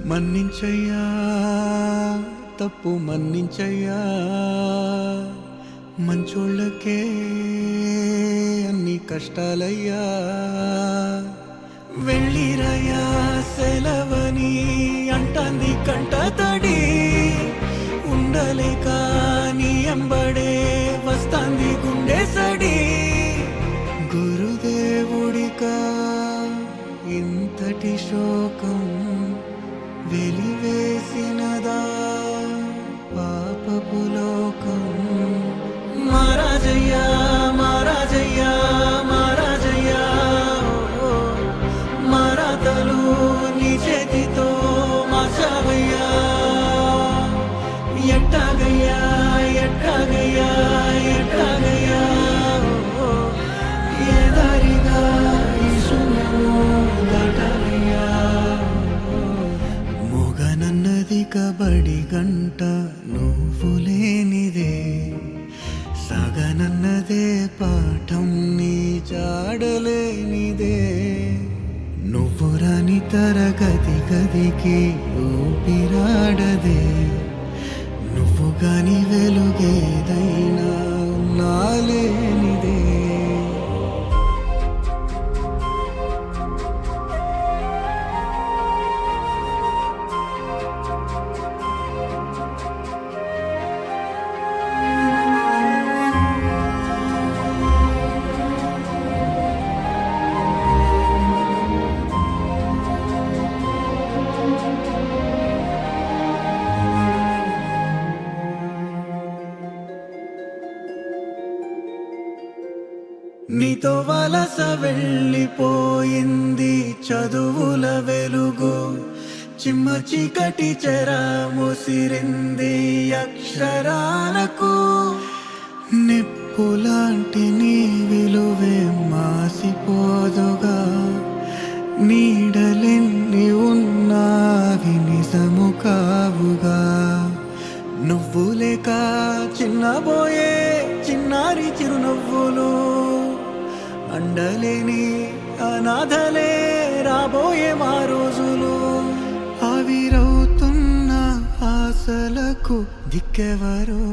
మన్నించయ్యా తప్పు మన్నించయ్యా మంచోళ్ళకే అన్ని కష్టాలయ్యా వెళ్ళిరయ్యా సెలవని అంటాంది కంట తడి ఉండలేక నీ ఎంబడే వస్తాంది గుండె సడి గురుదేవుడికా ఇంతటి శోకం వెలివేసినదా పాపపు లోకం మహారాజయ్యా మహారాజయ్యా మహారాజయ్యా మరాతలు నీ చేతితో మార్చావయ్యా ఎట్టాగయ్యా ఎట్టాగయ్యా ఎట్టాగయ్యా ఏ దారిగా ఈ శూన్యము దాటాలయ్యా మొగనన్నది కబడి గంట నువ్వు లేనిదే సగనన్నదే పాఠం నీ జాడలేనిదే నువ్వు రాని తరగతి గదికి ఊపిరాడదే నువ్వు గాని వెలుగేదైనా నాలేనిదే నీతో వలస వెళ్ళిపోయింది చదువుల వెలుగు చిమ్మ చీకటి చెర ముసిరింది అక్షరాలకు నిప్పులాంటి నీ విలువే మాసిపోదుగా నీడలెన్ని ఉన్నావి నిజము కావుగా నువ్వు లేక చిన్నబోయే చిన్నారి చిరునవ్వులు అండలేని అనాథలే రాబోయే మా రోజులు ఆవిరవుతున్న ఆశలకు దిక్కెవరో